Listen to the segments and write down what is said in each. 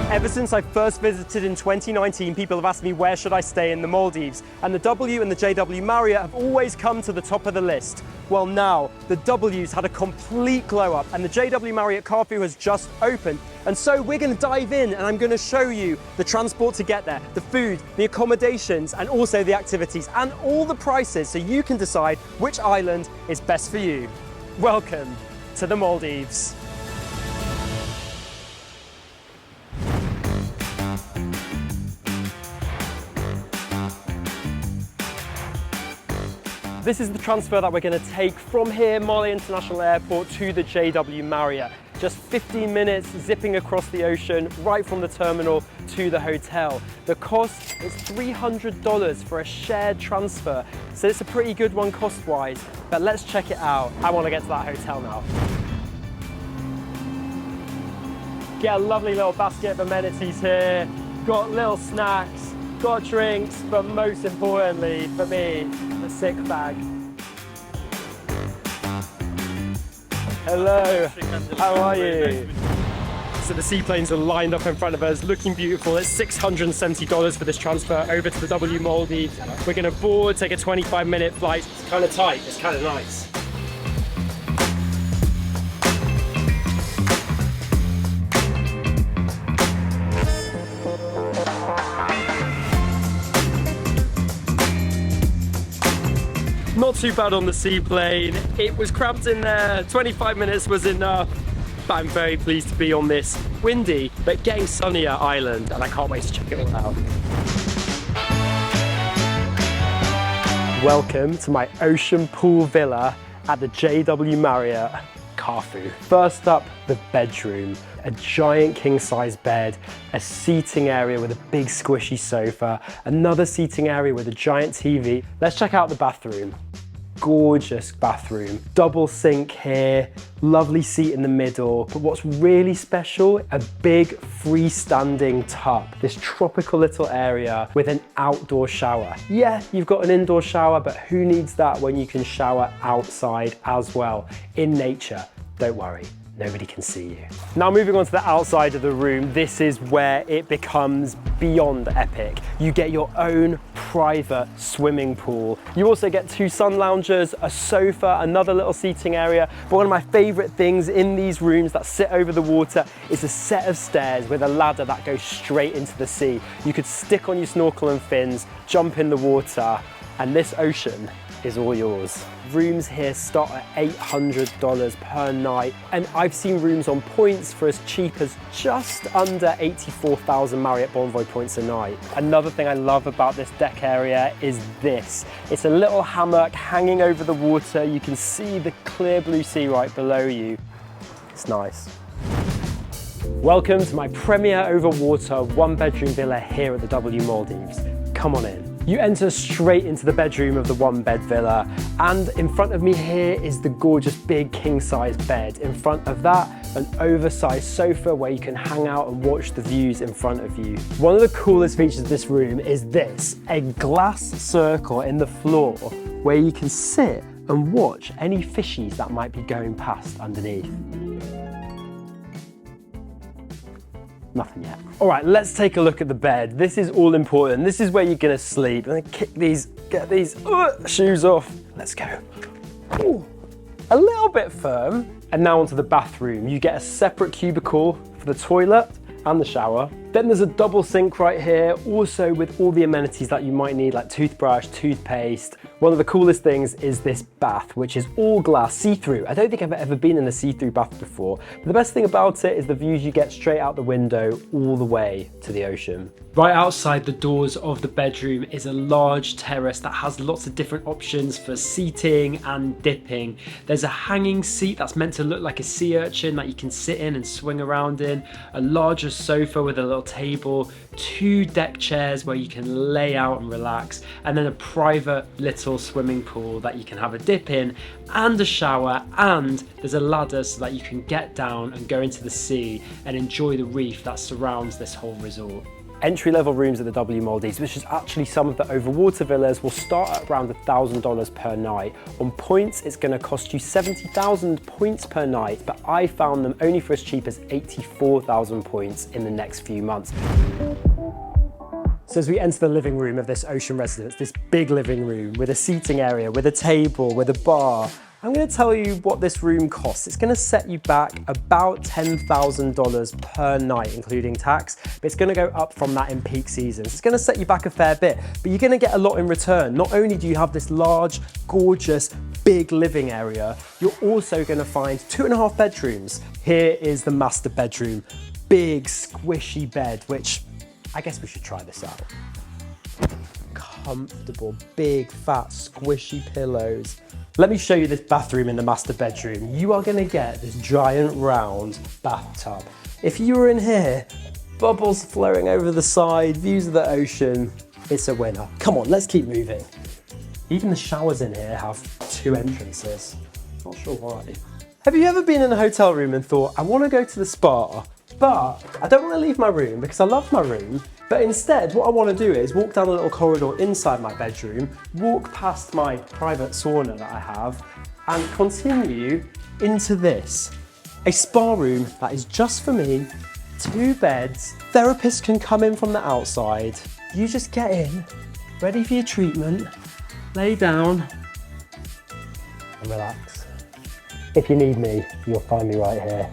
Ever since I first visited in 2019, people have asked me where should I stay in the Maldives, and the W and the JW Marriott have always come to the top of the list. Well, now the W's had a complete glow up and the JW Marriott Kaafu has just opened, and so we're going to dive in and I'm going to show you the transport to get there, the food, the accommodations, and also the activities and all the prices so you can decide which island is best for you. Welcome to the Maldives. This is the transfer that we're going to take from here, Malé International Airport, to the JW Marriott. Just 15 minutes zipping across the ocean, right from the terminal to the hotel. The cost is $300 for a shared transfer, so it's a pretty good one cost-wise, but let's check it out. I want to get to that hotel now. Get a lovely little basket of amenities here, got little snacks, got drinks, but most importantly for me, the sick bag. Hello, how are you? So the seaplanes are lined up in front of us, looking beautiful. It's $670 for this transfer over to the W Maldives. We're gonna board, take a 25-minute flight. It's kind of tight, it's kind of nice. Not too bad on the seaplane. It was cramped in there, 25 minutes was enough, but I'm very pleased to be on this windy but getting sunnier island, and I can't wait to check it all out. Welcome to my ocean pool villa at the JW Marriott Kaafu. First up, the bedroom. A giant king-size bed, a seating area with a big squishy sofa, another seating area with a giant TV. Let's check out the bathroom. Gorgeous bathroom. Double sink here, lovely seat in the middle, but what's really special, a big freestanding tub. This tropical little area with an outdoor shower. Yeah, you've got an indoor shower, but who needs that when you can shower outside as well, in nature? Don't worry. Nobody can see you. Now moving on to the outside of the room, this is where it becomes beyond epic. You get your own private swimming pool. You also get 2 sun loungers, a sofa, another little seating area. But one of my favorite things in these rooms that sit over the water is a set of stairs with a ladder that goes straight into the sea. You could stick on your snorkel and fins, jump in the water, and this ocean is all yours. Rooms here start at $800 per night, and I've seen rooms on points for as cheap as just under 84,000 Marriott Bonvoy points a night. Another thing I love about this deck area is this. It's a little hammock hanging over the water. You can see the clear blue sea right below you. It's nice. Welcome to my premier overwater 1-bedroom villa here at the W Maldives. Come on in. You enter straight into the bedroom of the 1-bed villa, and in front of me here is the gorgeous big king-size bed. In front of that, an oversized sofa where you can hang out and watch the views in front of you. One of the coolest features of this room is this, a glass circle in the floor where you can sit and watch any fishies that might be going past underneath. Nothing yet. All right, let's take a look at the bed. This is all important. This is where you're gonna sleep. I'm gonna get these shoes off. Let's go. Ooh, a little bit firm. And now onto the bathroom. You get a separate cubicle for the toilet and the shower. Then there's a double sink right here, also with all the amenities that you might need, like toothbrush, toothpaste. One of the coolest things is this bath, which is all glass, see-through. I don't think I've ever been in a see-through bath before, but the best thing about it is the views you get straight out the window all the way to the ocean. Right outside the doors of the bedroom is a large terrace that has lots of different options for seating and dipping. There's a hanging seat that's meant to look like a sea urchin that you can sit in and swing around in, a larger sofa with a little table, 2 deck chairs where you can lay out and relax, and then a private little swimming pool that you can have a dip in, and a shower, and there's a ladder so that you can get down and go into the sea and enjoy the reef that surrounds this whole resort. Entry-level rooms at the W Maldives, which is actually some of the overwater villas, will start at around $1,000 per night. On points, it's going to cost you 70,000 points per night, but I found them only for as cheap as 84,000 points in the next few months. So as we enter the living room of this ocean residence, this big living room with a seating area, with a table, with a bar, I'm going to tell you what this room costs. It's going to set you back about $10,000 per night, including tax, but it's going to go up from that in peak seasons. It's going to set you back a fair bit, but you're going to get a lot in return. Not only do you have this large, gorgeous, big living area, you're also going to find 2.5 bedrooms. Here is the master bedroom. Big, squishy bed, which I guess we should try this out. Comfortable, big, fat, squishy pillows. Let me show you this bathroom in the master bedroom. You are gonna get this giant round bathtub. If you were in here, bubbles flowing over the side, views of the ocean, it's a winner. Come on, let's keep moving. Even the showers in here have 2 entrances. Not sure why. Have you ever been in a hotel room and thought, I wanna go to the spa, but I don't want to leave my room because I love my room, but instead what I want to do is walk down a little corridor inside my bedroom, walk past my private sauna that I have, and continue into this. A spa room that is just for me, 2 beds, therapists can come in from the outside, you just get in, ready for your treatment, lay down, and relax. If you need me, you'll find me right here.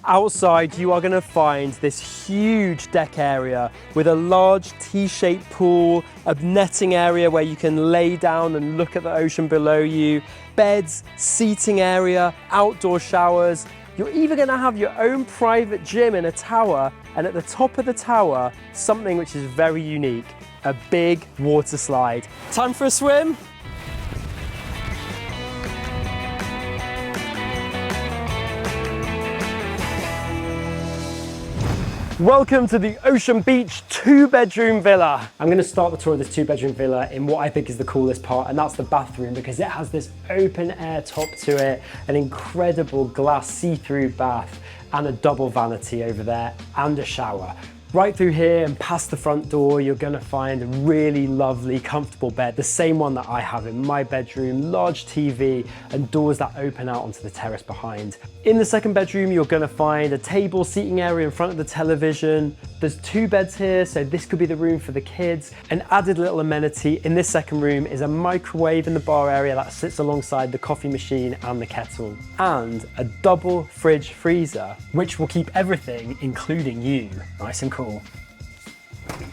Outside, you are going to find this huge deck area with a large T-shaped pool, a netting area where you can lay down and look at the ocean below you, beds, seating area, outdoor showers. You're even going to have your own private gym in a tower, and at the top of the tower, something which is very unique, a big water slide. Time for a swim? Welcome to the Ocean Beach 2-bedroom villa. I'm going to start the tour of this 2-bedroom villa in what I think is the coolest part, and that's the bathroom, because it has this open air top to it, an incredible glass see-through bath, and a double vanity over there, and a shower. Right through here and past the front door, you're gonna find a really lovely, comfortable bed, the same one that I have in my bedroom, large TV, and doors that open out onto the terrace behind. In the second bedroom, you're gonna find a table, seating area in front of the television. There's 2 beds here, so this could be the room for the kids. An added little amenity in this second room is a microwave in the bar area that sits alongside the coffee machine and the kettle, and a double fridge freezer, which will keep everything, including you, nice and cool.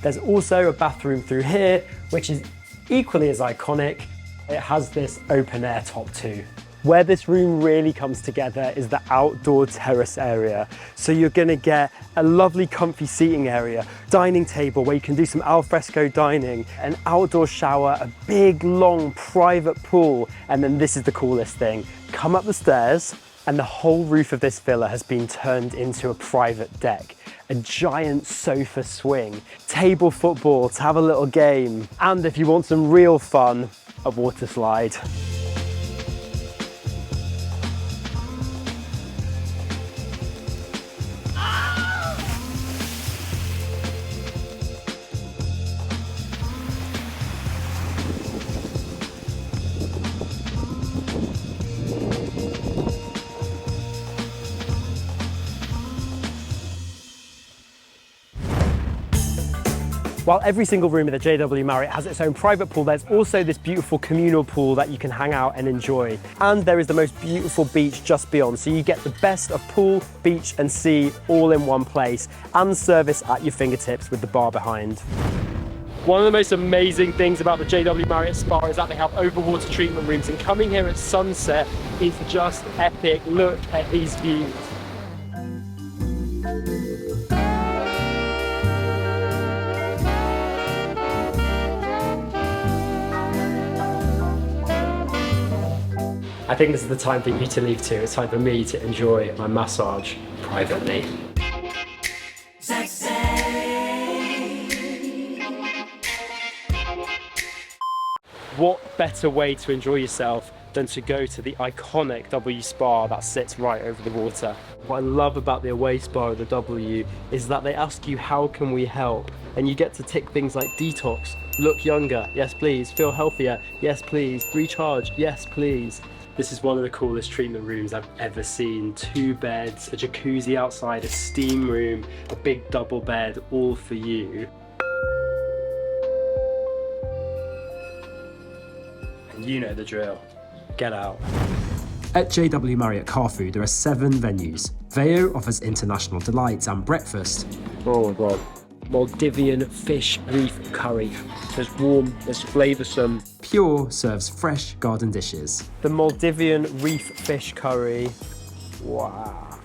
There's also a bathroom through here, which is equally as iconic. It has this open air top too. Where this room really comes together is the outdoor terrace area. So you're gonna get a lovely comfy seating area, dining table where you can do some al fresco dining, an outdoor shower, a big long private pool, and then this is the coolest thing. Come up the stairs and the whole roof of this villa has been turned into a private deck. A giant sofa swing, table football to have a little game, and if you want some real fun, a water slide. While every single room at the JW Marriott has its own private pool, there's also this beautiful communal pool that you can hang out and enjoy. And there is the most beautiful beach just beyond, so you get the best of pool, beach and sea all in one place, and service at your fingertips with the bar behind. One of the most amazing things about the JW Marriott Spa is that they have overwater treatment rooms, and coming here at sunset is just epic. Look at these views. I think this is the time for you to leave too. It's time for me to enjoy my massage privately. Sexy. What better way to enjoy yourself than to go to the iconic W Spa that sits right over the water. What I love about the away spa of the W is that they ask you, how can we help? And you get to tick things like detox, look younger, yes please, feel healthier, yes please, recharge, yes please. This is one of the coolest treatment rooms I've ever seen. 2 beds, a jacuzzi outside, a steam room, a big double bed, all for you. And you know the drill. Get out. At JW Marriott Kaafu, there are 7 venues. Veo offers international delights and breakfast. Oh my god. Maldivian fish reef curry. It's warm, it's flavoursome. Pure serves fresh garden dishes. The Maldivian reef fish curry. Wow.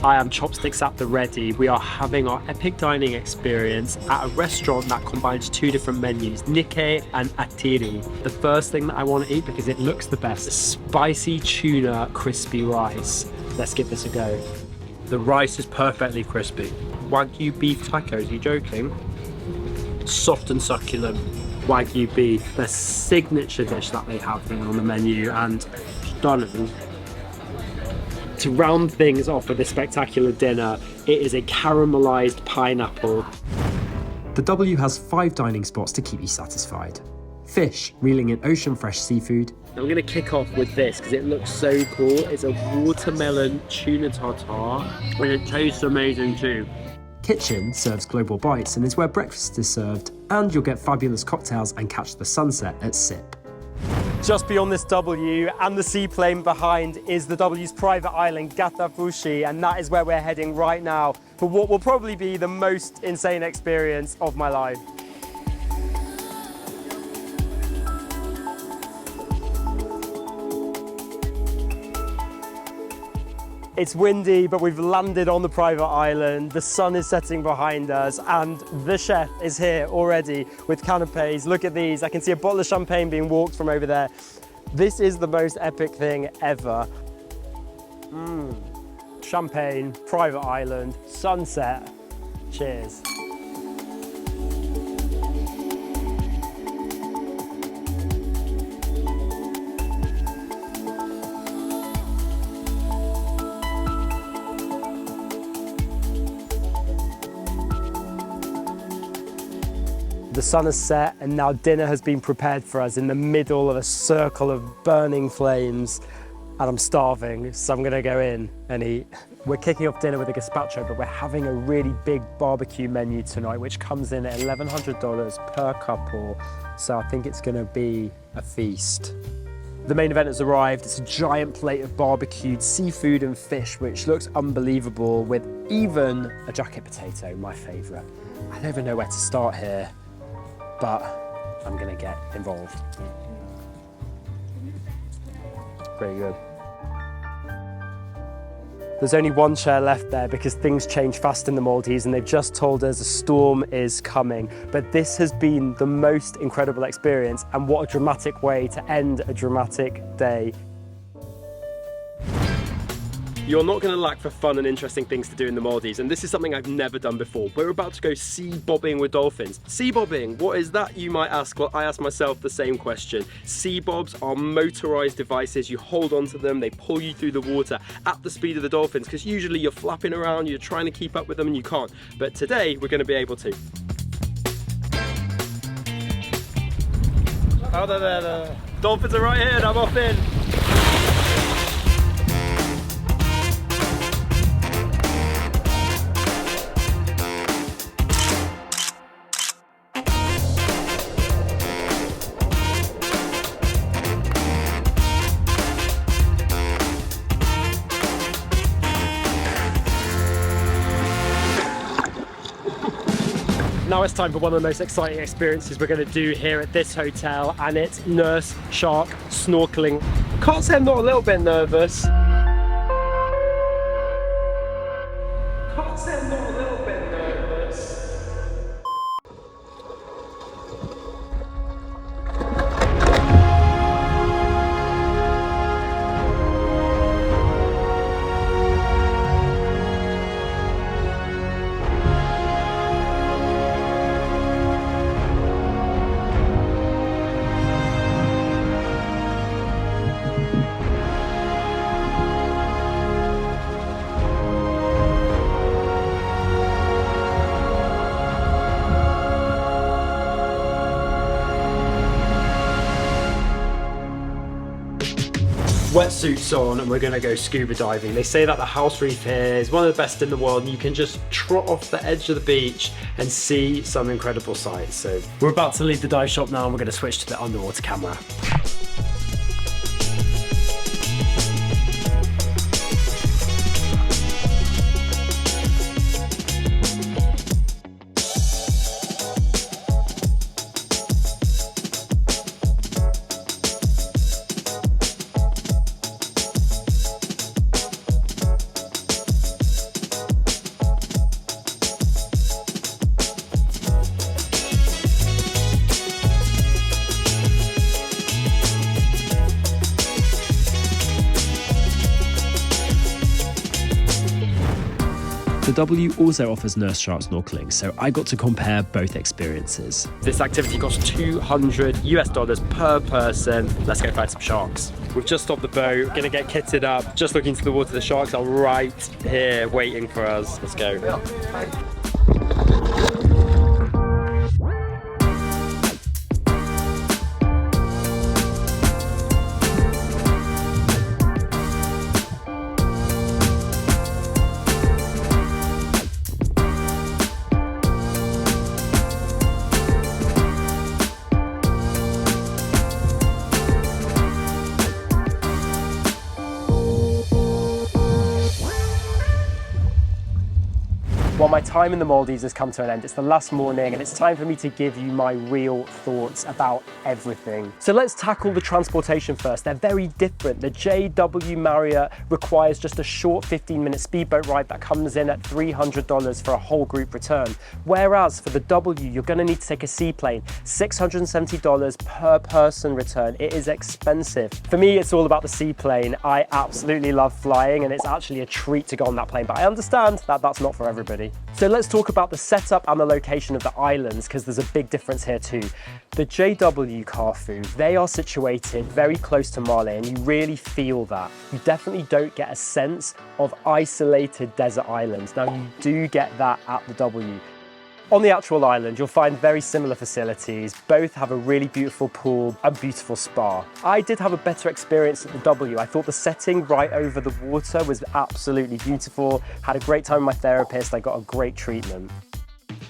I am chopsticks at the ready. We are having our epic dining experience at a restaurant that combines 2 different menus, Nicky and Atiri. The first thing that I want to eat, because it looks the best, is spicy tuna crispy rice. Let's give this a go. The rice is perfectly crispy. Wagyu beef tacos, are you joking? Soft and succulent Wagyu beef, their signature dish that they have there on the menu, and stunning. To round things off with a spectacular dinner, it is a caramelized pineapple. The W has 5 dining spots to keep you satisfied. Fish, reeling in ocean fresh seafood. I'm going to kick off with this because it looks so cool. It's a watermelon tuna tartare and it tastes amazing too. Kitchen serves global bites and is where breakfast is served, and you'll get fabulous cocktails and catch the sunset at Sip. Just beyond this W and the seaplane behind is the W's private island, Gatafushi, and that is where we're heading right now for what will probably be the most insane experience of my life. It's windy, but we've landed on the private island. The sun is setting behind us, and the chef is here already with canapes. Look at these. I can see a bottle of champagne being walked from over there. This is the most epic thing ever. Champagne, private island, sunset. Cheers. The sun has set and now dinner has been prepared for us in the middle of a circle of burning flames, and I'm starving, so I'm gonna go in and eat. We're kicking off dinner with a gazpacho, but we're having a really big barbecue menu tonight, which comes in at $1,100 per couple, so I think it's gonna be a feast. The main event has arrived. It's a giant plate of barbecued seafood and fish, which looks unbelievable, with even a jacket potato, my favorite. I don't even know where to start here, but I'm gonna get involved. Very good. There's only one chair left there because things change fast in the Maldives, and they've just told us a storm is coming. But this has been the most incredible experience, and what a dramatic way to end a dramatic day. You're not going to lack for fun and interesting things to do in the Maldives, and this is something I've never done before. We're about to go sea bobbing with dolphins. Sea bobbing, what is that, you might ask? Well, I asked myself the same question. Sea bobs are motorized devices. You hold onto them, they pull you through the water at the speed of the dolphins, because usually you're flapping around, you're trying to keep up with them and you can't. But today we're going to be able to. Oh, there. Dolphins are right here and I'm off in. Now it's time for one of the most exciting experiences we're going to do here at this hotel, and it's nurse shark snorkeling. Can't say I'm not a little bit nervous. Can't say I'm not a little bit nervous. wetsuits on and we're gonna go scuba diving. They say that the house reef here is one of the best in the world and you can just trot off the edge of the beach and see some incredible sights. So we're about to leave the dive shop now and we're gonna switch to the underwater camera. The W also offers nurse shark snorkeling, so I got to compare both experiences. This activity costs $200 per person. Let's go find some sharks. We've just stopped the boat, gonna get kitted up, just looking into the water. The sharks are right here waiting for us. Let's go. Well, my time in the Maldives has come to an end. It's the last morning and it's time for me to give you my real thoughts about everything. So let's tackle the transportation first. They're very different. The JW Marriott requires just a short 15-minute speedboat ride that comes in at $300 for a whole group return. Whereas for the W, you're gonna need to take a seaplane, $670 per person return. It is expensive. For me, it's all about the seaplane. I absolutely love flying and it's actually a treat to go on that plane, but I understand that that's not for everybody. So let's talk about the setup and the location of the islands, because there's a big difference here too. The JW Kaafu, they are situated very close to Male, and you really feel that. You definitely don't get a sense of isolated desert islands. Now you do get that at the W. On the actual island, you'll find very similar facilities. Both have a really beautiful pool and beautiful spa. I did have a better experience at the W. I thought the setting right over the water was absolutely beautiful. Had a great time with my therapist. I got a great treatment.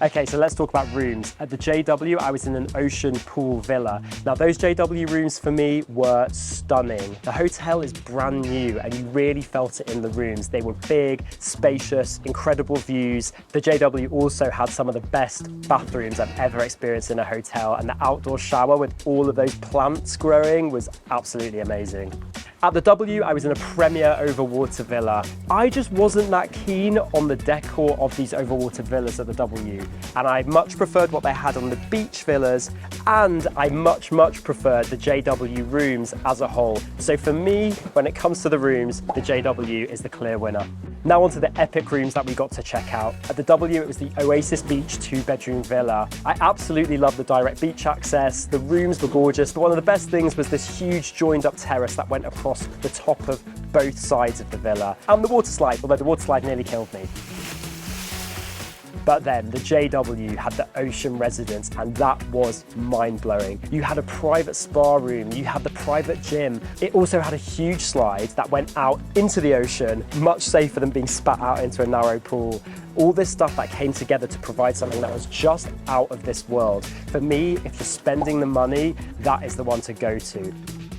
Okay, so let's talk about rooms. At the JW, I was in an ocean pool villa. Now, those JW rooms for me were stunning. The hotel is brand new and you really felt it in the rooms. They were big, spacious, incredible views. The JW also had some of the best bathrooms I've ever experienced in a hotel, and the outdoor shower with all of those plants growing was absolutely amazing. At the W, I was in a premier overwater villa. I just wasn't that keen on the decor of these overwater villas at the W, and I much preferred what they had on the beach villas, and I much preferred the JW rooms as a whole. So for me, when it comes to the rooms, the JW is the clear winner. Now onto the epic rooms that we got to check out. At the W, it was the Oasis Beach 2-bedroom villa. I absolutely loved the direct beach access. The rooms were gorgeous, but one of the best things was this huge joined up terrace that went across the top of both sides of the villa. And the water slide, although the water slide nearly killed me. But then the JW had the ocean residence, and that was mind-blowing. You had a private spa room, you had the private gym. It also had a huge slide that went out into the ocean, much safer than being spat out into a narrow pool. All this stuff that came together to provide something that was just out of this world. For me, if you're spending the money, that is the one to go to.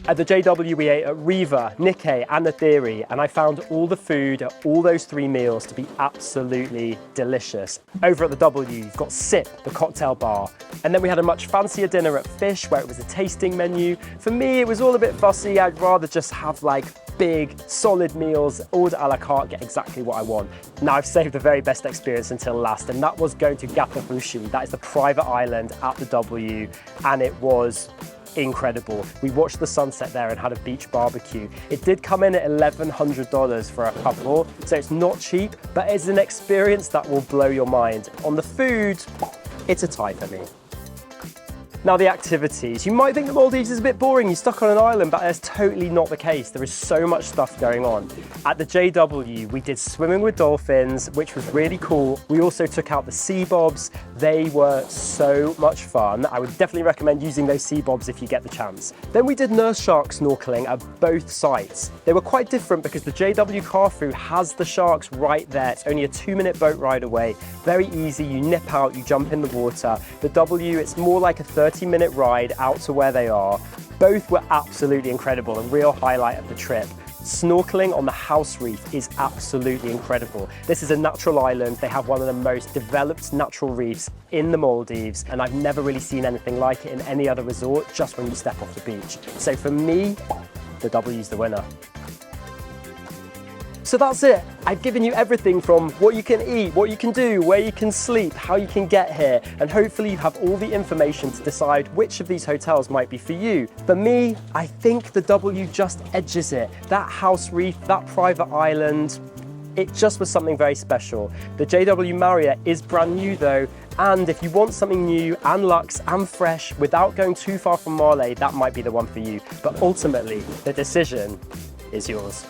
At the JW, we ate at Riva, Nicky, and the Theory, and I found all the food at all those 3 meals to be absolutely delicious. Over at the W, you've got Sip, the cocktail bar, and then we had a much fancier dinner at Fish, where it was a tasting menu. For me, it was all a bit fussy. I'd rather just have like big, solid meals, order a la carte, get exactly what I want. Now, I've saved the very best experience until last, and that was going to Gatafushi. That is the private island at the W, and it was incredible. We watched the sunset there and had a beach barbecue. It did come in at $1,100 for a couple, so it's not cheap, but it's an experience that will blow your mind. On the food, it's a tie for me. Now the activities. You might think the Maldives is a bit boring, you're stuck on an island, but that's totally not the case. There is so much stuff going on. At the JW, we did swimming with dolphins, which was really cool. We also took out the sea bobs. They were so much fun. I would definitely recommend using those sea bobs if you get the chance. Then we did nurse shark snorkeling at both sites. They were quite different because the JW Kaafu has the sharks right there. It's only a 2-minute boat ride away. Very easy, you nip out, you jump in the water. The W, it's more like a 30-minute ride out to where they are. Both were absolutely incredible, a real highlight of the trip. Snorkeling on the House Reef is absolutely incredible. This is a natural island. They have one of the most developed natural reefs in the Maldives, and I've never really seen anything like it in any other resort, just when you step off the beach. So for me, the W's the winner. So that's it. I've given you everything from what you can eat, what you can do, where you can sleep, how you can get here, and hopefully you have all the information to decide which of these hotels might be for you. For me, I think the W just edges it. That House Reef, that private island, it just was something very special. The JW Marriott is brand new though, and if you want something new and luxe and fresh without going too far from Marley, that might be the one for you. But ultimately, the decision is yours.